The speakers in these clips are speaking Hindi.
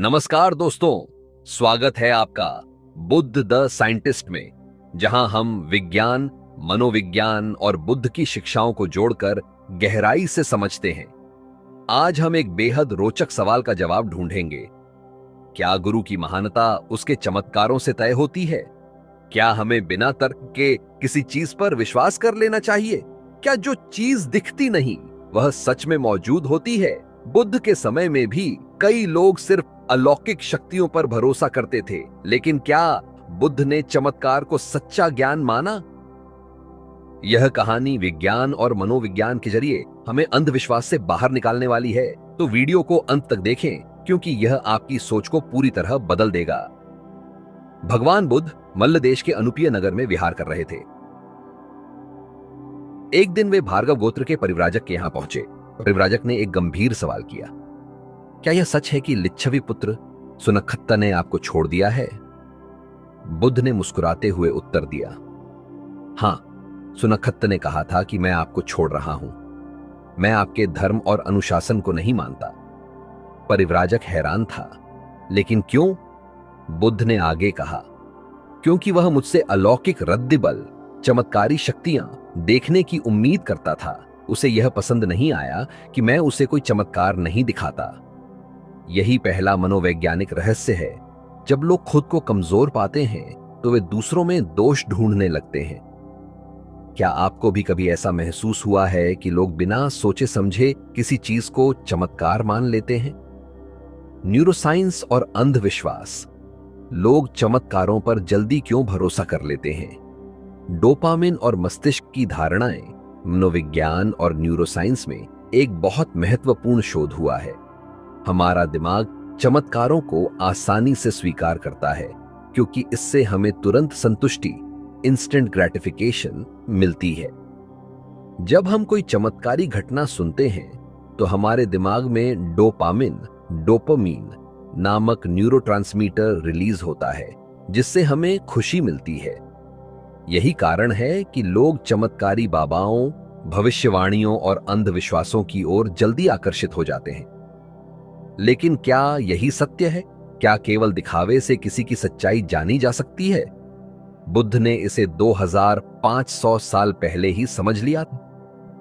नमस्कार दोस्तों, स्वागत है आपका बुद्ध द साइंटिस्ट में, जहां हम विज्ञान, मनोविज्ञान और बुद्ध की शिक्षाओं को जोड़कर गहराई से समझते हैं। आज हम एक बेहद रोचक सवाल का जवाब ढूंढेंगे। क्या गुरु की महानता उसके चमत्कारों से तय होती है? क्या हमें बिना तर्क के किसी चीज पर विश्वास कर लेना चाहिए? क्या जो चीज दिखती नहीं वह सच में मौजूद होती है? बुद्ध के समय में भी कई लोग सिर्फ अलौकिक शक्तियों पर भरोसा करते थे, लेकिन क्या बुद्ध ने चमत्कार को सच्चा ज्ञान माना? यह कहानी विज्ञान और मनोविज्ञान के जरिए हमें अंधविश्वास से बाहर निकालने वाली है, तो वीडियो को अंत तक देखें, क्योंकि यह आपकी सोच को पूरी तरह बदल देगा। भगवान बुद्ध मल्ल देश के अनुपीय नगर में विहार कर रहे थे। एक दिन वे भार्गव गोत्र के परिव्राजक के यहां पहुंचे। परिव्राजक ने एक गंभीर सवाल किया, क्या यह सच है कि लिच्छवी पुत्र सुनखत्ता ने आपको छोड़ दिया है? बुद्ध ने मुस्कुराते हुए उत्तर दिया, हां, सुनखत्ता ने कहा था कि मैं आपको छोड़ रहा हूं। मैं आपके धर्म और अनुशासन को नहीं मानता। परिव्राजक हैरान था, लेकिन क्यों? बुद्ध ने आगे कहा, क्योंकि वह मुझसे अलौकिक रद्दिबल, चमत्कारी शक्तियां देखने की उम्मीद करता था। उसे यह पसंद नहीं आया कि मैं उसे कोई चमत्कार नहीं दिखाता। यही पहला मनोवैज्ञानिक रहस्य है। जब लोग खुद को कमजोर पाते हैं तो वे दूसरों में दोष ढूंढने लगते हैं। क्या आपको भी कभी ऐसा महसूस हुआ है कि लोग बिना सोचे समझे किसी चीज को चमत्कार मान लेते हैं? न्यूरोसाइंस और अंधविश्वास। लोग चमत्कारों पर जल्दी क्यों भरोसा कर लेते हैं? डोपामिन और मस्तिष्क की धारणाएं। मनोविज्ञान और न्यूरोसाइंस में एक बहुत महत्वपूर्ण शोध हुआ है। हमारा दिमाग चमत्कारों को आसानी से स्वीकार करता है, क्योंकि इससे हमें तुरंत संतुष्टि, इंस्टेंट ग्रेटिफिकेशन मिलती है। जब हम कोई चमत्कारी घटना सुनते हैं तो हमारे दिमाग में डोपामीन नामक न्यूरोट्रांसमीटर रिलीज होता है, जिससे हमें खुशी मिलती है। यही कारण है कि लोग चमत्कारी बाबाओं, भविष्यवाणियों और अंधविश्वासों की ओर जल्दी आकर्षित हो जाते हैं। लेकिन क्या यही सत्य है? क्या केवल दिखावे से किसी की सच्चाई जानी जा सकती है? बुद्ध ने इसे 2500 साल पहले ही समझ लिया था।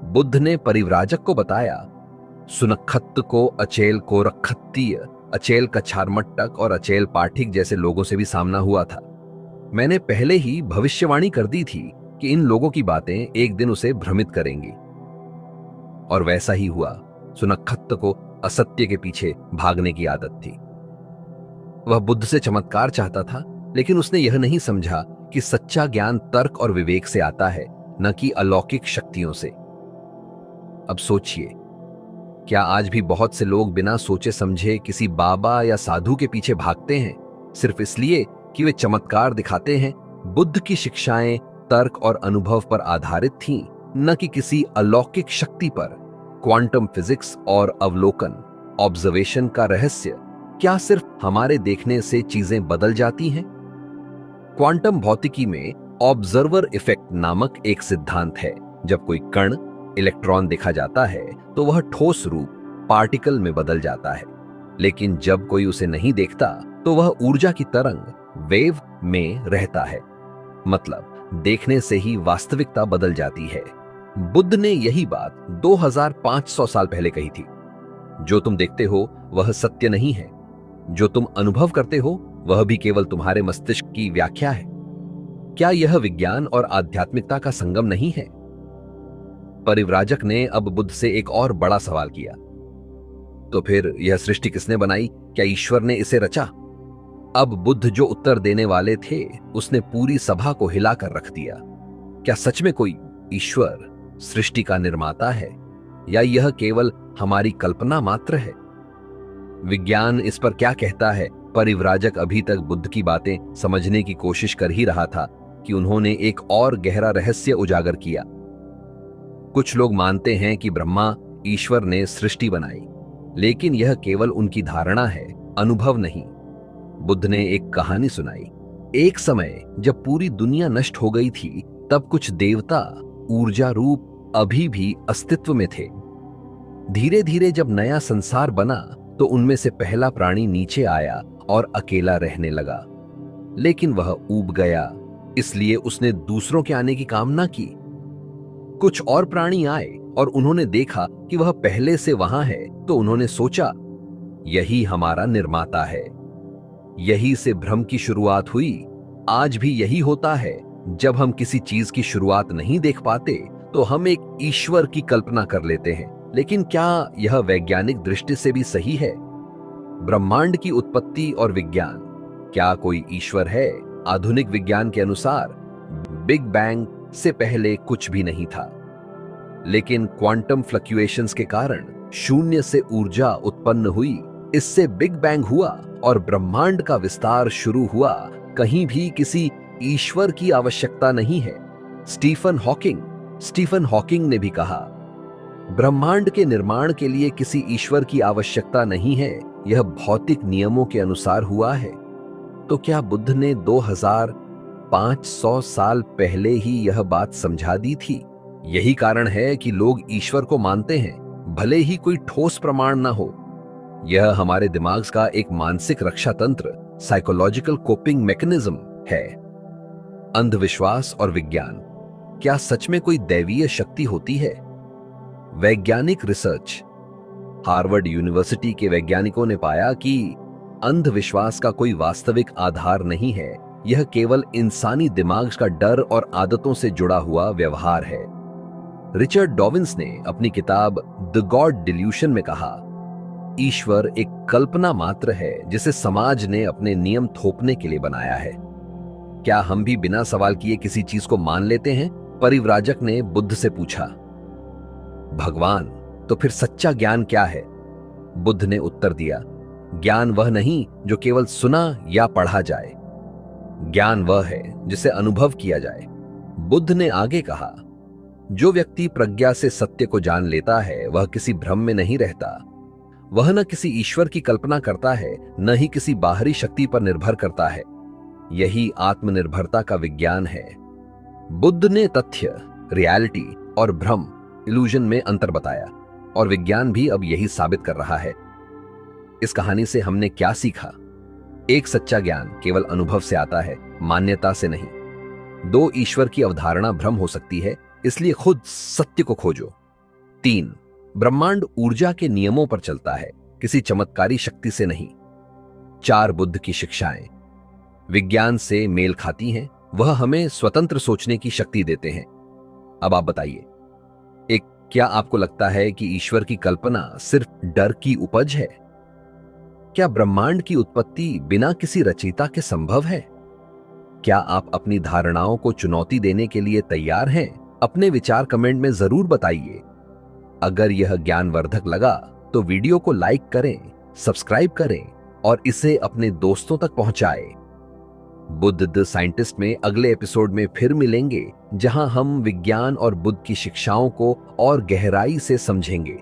बुद्ध ने परिव्राजक को बताया, सुनखत्त को अचेल कोरखत्तीय, अचेल कछारमट्टक और अचेल पाठिक जैसे लोगों से भी सामना हुआ था। मैंने पहले ही भविष्यवाणी कर दी थी कि इन लोगों की बातें एक दिन उसे भ्रमित करेंगी। और वैसा ही हुआ। सुनखत्त को असत्य के पीछे भागने की आदत थी। वह बुद्ध से चमत्कार चाहता था, लेकिन उसने यह नहीं समझा कि सच्चा ज्ञान तर्क और विवेक से आता है, न कि अलौकिक शक्तियों से। अब सोचिए, क्या आज भी बहुत से लोग बिना सोचे समझे किसी बाबा या साधु के पीछे भागते हैं, सिर्फ इसलिए कि वे चमत्कार दिखाते हैं? बुद्ध की शिक्षाएं तर्क और अनुभव पर आधारित थीं, न कि किसी अलौकिक शक्ति पर। क्वांटम फिजिक्स और अवलोकन, ऑब्जर्वेशन का रहस्य, क्या सिर्फ हमारे देखने से चीजें बदल जाती हैं? क्वांटम भौतिकी में ऑब्जर्वर इफेक्ट नामक एक सिद्धांत है। जब कोई कण, इलेक्ट्रॉन देखा जाता है तो वह ठोस रूप, पार्टिकल में बदल जाता है, लेकिन जब कोई उसे नहीं देखता तो वह ऊर्जा की तरंग, वेव में रहता है। मतलब देखने से ही वास्तविकता बदल जाती है। बुद्ध ने यही बात 2500 साल पहले कही थी। जो तुम देखते हो वह सत्य नहीं है। जो तुम अनुभव करते हो वह भी केवल तुम्हारे मस्तिष्क की व्याख्या है। क्या यह विज्ञान और आध्यात्मिकता का संगम नहीं है? परिव्राजक ने अब बुद्ध से एक और बड़ा सवाल किया, तो फिर यह सृष्टि किसने बनाई? क्या ईश्वर ने इसे रचा? अब बुद्ध जो उत्तर देने वाले थे, उसने पूरी सभा को हिलाकर रख दिया। क्या सच में कोई ईश्वर सृष्टि का निर्माता है, या यह केवल हमारी कल्पना मात्र है? विज्ञान इस पर क्या कहता है? परिव्राजक अभी तक बुद्ध की बातें समझने की कोशिश कर ही रहा था कि उन्होंने एक और गहरा रहस्य उजागर किया। कुछ लोग मानते हैं कि ब्रह्मा, ईश्वर ने सृष्टि बनाई, लेकिन यह केवल उनकी धारणा है, अनुभव नहीं। बुद्ध ने एक कहानी सुनाई। एक समय जब पूरी दुनिया नष्ट हो गई थी, तब कुछ देवता ऊर्जा रूप अभी भी अस्तित्व में थे। धीरे धीरे जब नया संसार बना तो उनमें से पहला प्राणी नीचे आया और अकेला रहने लगा, लेकिन वह ऊब गया, इसलिए उसने दूसरों के आने की कामना की। कुछ और प्राणी आए और उन्होंने देखा कि वह पहले से वहां है, तो उन्होंने सोचा, यही हमारा निर्माता है। यही से भ्रम की शुरुआत हुई। आज भी यही होता है, जब हम किसी चीज की शुरुआत नहीं देख पाते तो हम एक ईश्वर की कल्पना कर लेते हैं। लेकिन क्या यह वैज्ञानिक दृष्टि से भी सही है? ब्रह्मांड की उत्पत्ति और विज्ञान, क्या कोई ईश्वर है? आधुनिक विज्ञान के अनुसार बिग बैंग से पहले कुछ भी नहीं था, लेकिन क्वांटम फ्लक्चुएशंस के कारण शून्य से ऊर्जा उत्पन्न हुई। इससे बिग बैंग हुआ और ब्रह्मांड का विस्तार शुरू हुआ। कहीं भी किसी ईश्वर की आवश्यकता नहीं है। स्टीफन हॉकिंग ने भी कहा, ब्रह्मांड के निर्माण के लिए किसी ईश्वर की आवश्यकता नहीं है, यह भौतिक नियमों के अनुसार हुआ है। तो क्या बुद्ध ने 2500 साल पहले ही यह बात समझा दी थी? यही कारण है कि लोग ईश्वर को मानते हैं, भले ही कोई ठोस प्रमाण ना हो। यह हमारे दिमाग का एक मानसिक रक्षा तंत्र, साइकोलॉजिकल कोपिंग मैकेनिज्म है। अंधविश्वास और विज्ञान, क्या सच में कोई दैवीय शक्ति होती है? वैज्ञानिक रिसर्च, हार्वर्ड यूनिवर्सिटी के वैज्ञानिकों ने पाया कि अंधविश्वास का कोई वास्तविक आधार नहीं है, यह केवल इंसानी दिमाग का डर और आदतों से जुड़ा हुआ व्यवहार है। रिचर्ड डॉविन्स ने अपनी किताब द गॉड डिल्यूशन में कहा, ईश्वर एक कल्पना मात्र है जिसे समाज ने अपने नियम थोपने के लिए बनाया है। क्या हम भी बिना सवाल किए किसी चीज को मान लेते हैं? परिव्राजक ने बुद्ध से पूछा। भगवान, तो फिर सच्चा ज्ञान क्या है? बुद्ध ने उत्तर दिया, ज्ञान वह नहीं जो केवल सुना या पढ़ा जाए, ज्ञान वह है जिसे अनुभव किया जाए। बुद्ध ने आगे कहा, जो व्यक्ति प्रज्ञा से सत्य को जान लेता है वह किसी भ्रम में नहीं रहता। वह न किसी ईश्वर की कल्पना करता है, न ही किसी बाहरी शक्ति पर निर्भर करता है। यही आत्मनिर्भरता का विज्ञान है। बुद्ध ने तथ्य, रियलिटी और भ्रम, इल्यूजन में अंतर बताया, और विज्ञान भी अब यही साबित कर रहा है। इस कहानी से हमने क्या सीखा? एक, सच्चा ज्ञान केवल अनुभव से आता है, मान्यता से नहीं। 2, ईश्वर की अवधारणा भ्रम हो सकती है, इसलिए खुद सत्य को खोजो। 3, ब्रह्मांड ऊर्जा के नियमों पर चलता है, किसी चमत्कारी शक्ति से नहीं। 4, बुद्ध की शिक्षाएं विज्ञान से मेल खाती हैं, वह हमें स्वतंत्र सोचने की शक्ति देते हैं। अब आप बताइए, क्या आपको लगता है कि ईश्वर की कल्पना सिर्फ डर की उपज है? क्या ब्रह्मांड की उत्पत्ति बिना किसी रचयिता के संभव है? क्या आप अपनी धारणाओं को चुनौती देने के लिए तैयार हैं? अपने विचार कमेंट में जरूर बताइए। अगर यह ज्ञानवर्धक लगा तो वीडियो को लाइक करें, सब्सक्राइब करें और इसे अपने दोस्तों तक पहुंचाएं। बुद्ध द साइंटिस्ट में अगले एपिसोड में फिर मिलेंगे, जहां हम विज्ञान और बुद्ध की शिक्षाओं को और गहराई से समझेंगे।